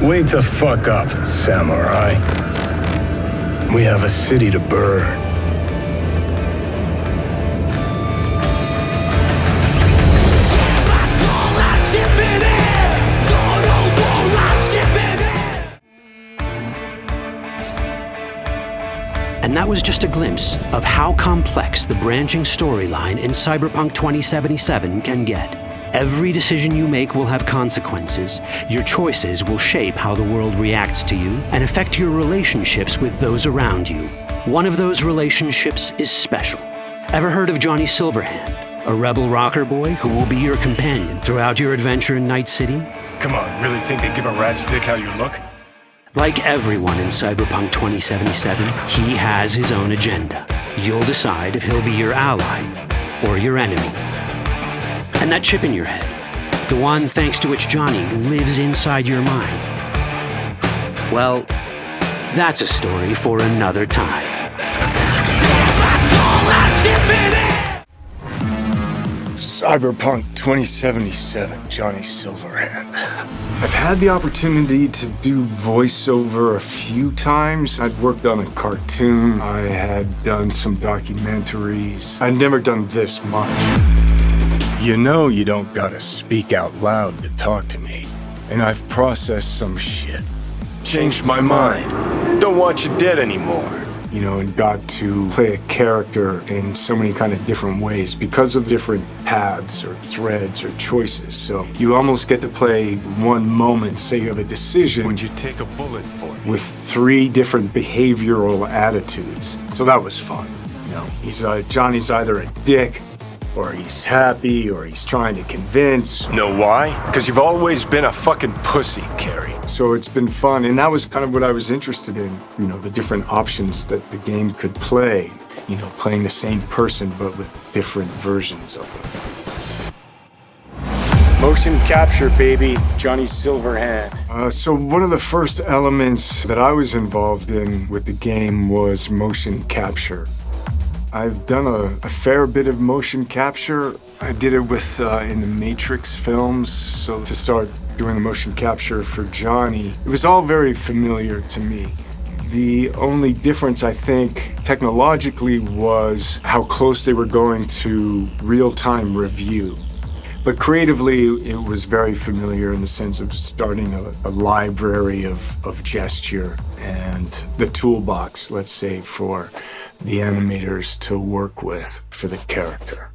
Wake the fuck up, samurai. We have a city to burn. And that was just a glimpse of how complex the branching storyline in Cyberpunk 2077 can get. Every decision you make will have consequences. Your choices will shape how the world reacts to you and affect your relationships with those around you. One of those relationships is special. Ever heard of Johnny Silverhand, a rebel rocker boy who will be your companion throughout your adventure in Night City? Come on, really think they give a rat's dick how you look? Like everyone in Cyberpunk 2077, he has his own agenda. You'll decide if he'll be your ally or your enemy. And that chip in your head, the one thanks to which Johnny lives inside your mind, well, that's a story for another time. Cyberpunk 2077, Johnny Silverhand. I've had the opportunity to do voiceover a few times. I'd worked on a cartoon. I had done some documentaries. I'd never done this much. You know you don't gotta speak out loud to talk to me. And I've processed some shit. Changed my mind. Don't want you dead anymore. You know, and got to play a character in so many kind of different ways because of different paths or threads or choices. So you almost get to play one moment, say you have a decision. Would you take a bullet for it? With 3 different behavioral attitudes. So that was fun. You know, Johnny's either a dick, or he's happy, or he's trying to convince. Know why? Because you've always been a fucking pussy, Carrie. So it's been fun, and that was kind of what I was interested in. You know, the different options that the game could play. You know, playing the same person, but with different versions of them. Motion capture, baby. Johnny Silverhand. So one of the first elements that I was involved in with the game was motion capture. I've done a fair bit of motion capture. I did it with in the Matrix films. So to start doing the motion capture for Johnny, it was all very familiar to me. The only difference, I think, technologically was how close they were going to real-time review. But creatively, it was very familiar in the sense of starting a library of gesture and the toolbox, let's say, for the animators to work with for the character.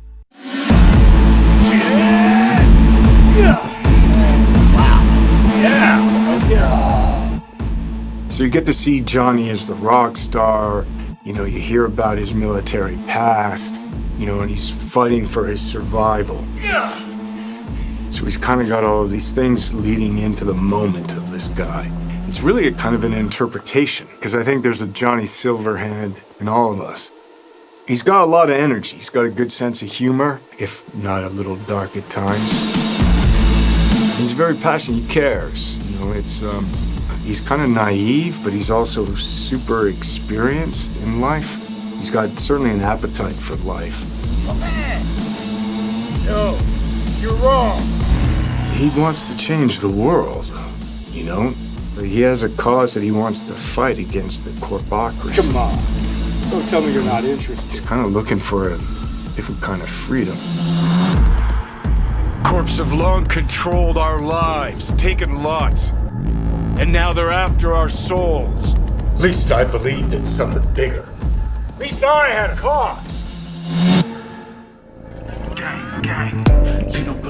So you get to see Johnny as the rock star. You know, you hear about his military past, you know, and he's fighting for his survival. So he's kind of got all of these things leading into the moment of this guy. It's really a kind of an interpretation, because I think there's a Johnny Silverhand in all of us. He's got a lot of energy. He's got a good sense of humor, if not a little dark at times. He's very passionate. He cares. You know, he's kind of naive, but he's also super experienced in life. He's got certainly an appetite for life. Oh, man. No, you're wrong. He wants to change the world, you know? He has a cause that he wants to fight against the corpocracy. Come on. Don't tell me you're not interested. He's kind of looking for a different kind of freedom. Corps have long controlled our lives, taken lots. And now they're after our souls. At least I believed in something bigger. At least I had a cause.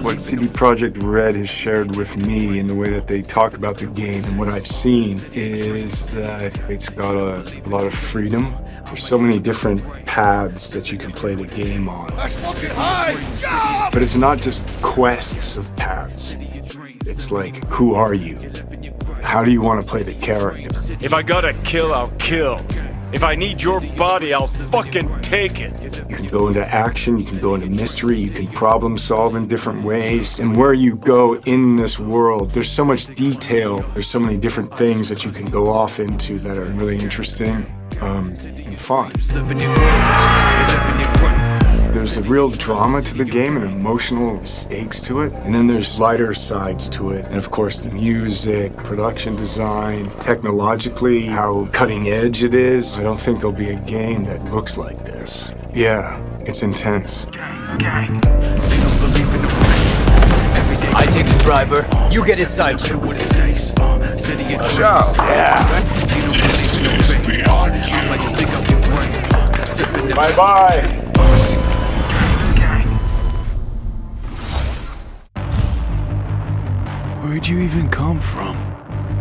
What CD Projekt Red has shared with me in the way that they talk about the game and what I've seen is that it's got a lot of freedom. There's so many different paths that you can play the game on. But it's not just quests of paths. It's like, who are you? How do you want to play the character? If I gotta kill, I'll kill. If I need your body, I'll fucking take it. You can go into action, you can go into mystery, you can problem solve in different ways. And where you go in this world, there's so much detail, there's so many different things that you can go off into that are really interesting and fun. There's a real drama to the game and emotional stakes to it. And then there's lighter sides to it. And of course, the music, production design, technologically, how cutting edge it is. I don't think there'll be a game that looks like this. Yeah, it's intense. I take the driver, you get his sidekick. Bye-bye. Where'd you even come from?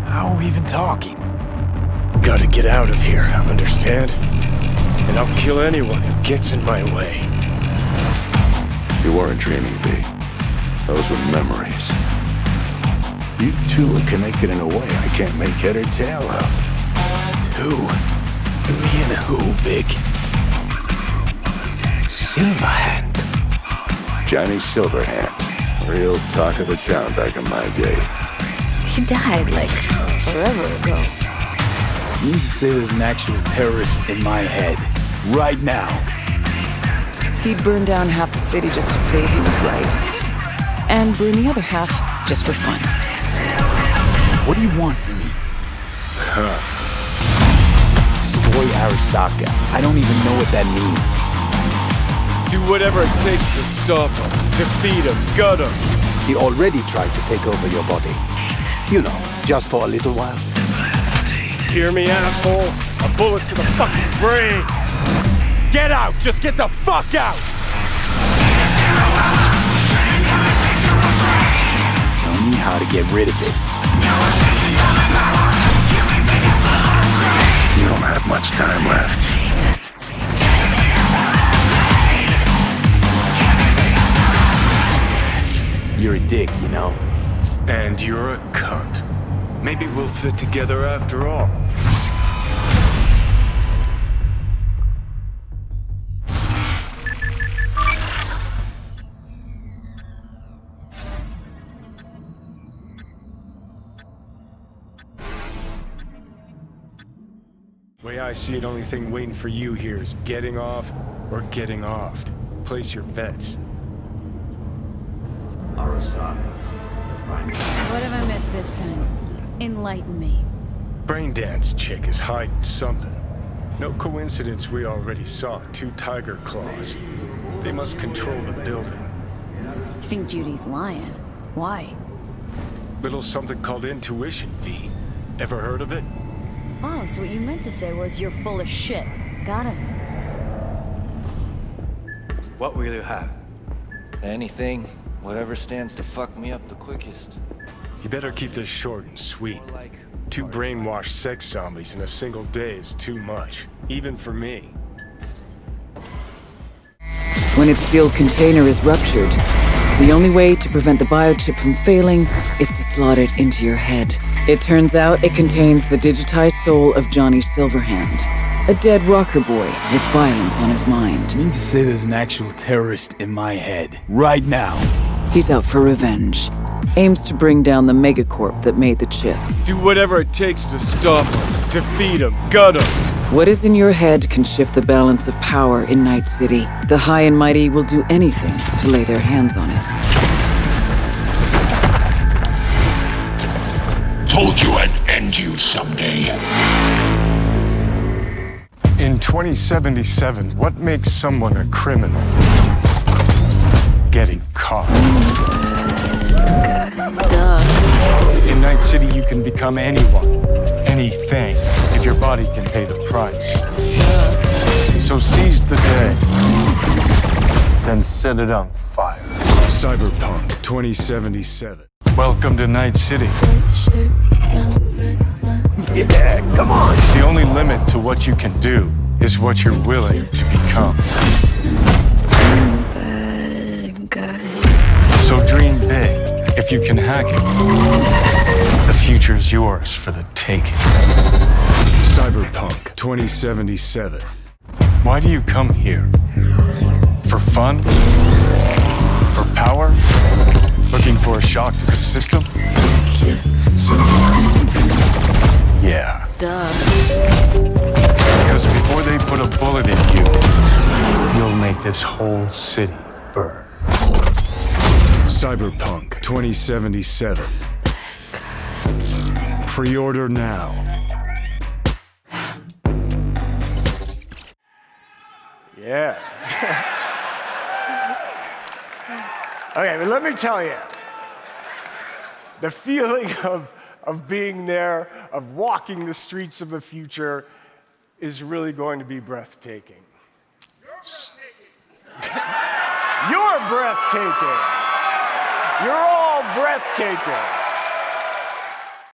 How are we even talking? Gotta get out of here, understand? And I'll kill anyone who gets in my way. You weren't dreaming, V. Those were memories. You two are connected in a way I can't make head or tail of. Who? Me and who, Vic? Silverhand. Johnny Silverhand. Real talk of the town back in my day. He died, like, forever ago. You mean to say there's an actual terrorist in my head, right now? He'd burn down half the city just to prove he was right. And burn the other half just for fun. What do you want from me? Destroy Arasaka. I don't even know what that means. Do whatever it takes to stop him, defeat him, gut him. He already tried to take over your body. You know, just for a little while. Hear me, asshole? A bullet to the fucking brain! Get out! Just get the fuck out! Tell me how to get rid of it. You don't have much time left. You're a dick, you know? And you're a cunt. Maybe we'll fit together after all. Way I see it, only thing waiting for you here is getting off or getting offed. Place your bets. What have I missed this time? Enlighten me. Braindance chick is hiding something. No coincidence we already saw 2 tiger claws. They must control the building. You think Judy's lying? Why? Little something called intuition, V. Ever heard of it? Oh, so what you meant to say was you're full of shit. Got it. What will you have? Anything, whatever stands to fuck me up the quickest. You better keep this short and sweet. 2 brainwashed sex zombies in a single day is too much, even for me. When its sealed container is ruptured, the only way to prevent the biochip from failing is to slot it into your head. It turns out it contains the digitized soul of Johnny Silverhand, a dead rocker boy with violence on his mind. You mean to say there's an actual terrorist in my head, right now? He's out for revenge. Aims to bring down the megacorp that made the chip. Do whatever it takes to stop him, defeat him, gut him. What is in your head can shift the balance of power in Night City. The high and mighty will do anything to lay their hands on it. Told you I'd end you someday. In 2077, what makes someone a criminal? Getting caught. In Night City, you can become anyone, anything, if your body can pay the price. So seize the day, then set it on fire. Cyberpunk 2077. Welcome to Night City. Yeah, come on. The only limit to what you can do is what you're willing to become. So dream big. If you can hack it, the future's yours for the taking. Cyberpunk 2077. Why do you come here? For fun? For power? Looking for a shock to the system? Yeah. Duh. Because before they put a bullet in you, you'll make this whole city burn. Cyberpunk 2077. Pre-order now. Yeah. Okay, but let me tell you, the feeling of being there, of walking the streets of the future, is really going to be breathtaking. You're breathtaking. You're all breathtaking.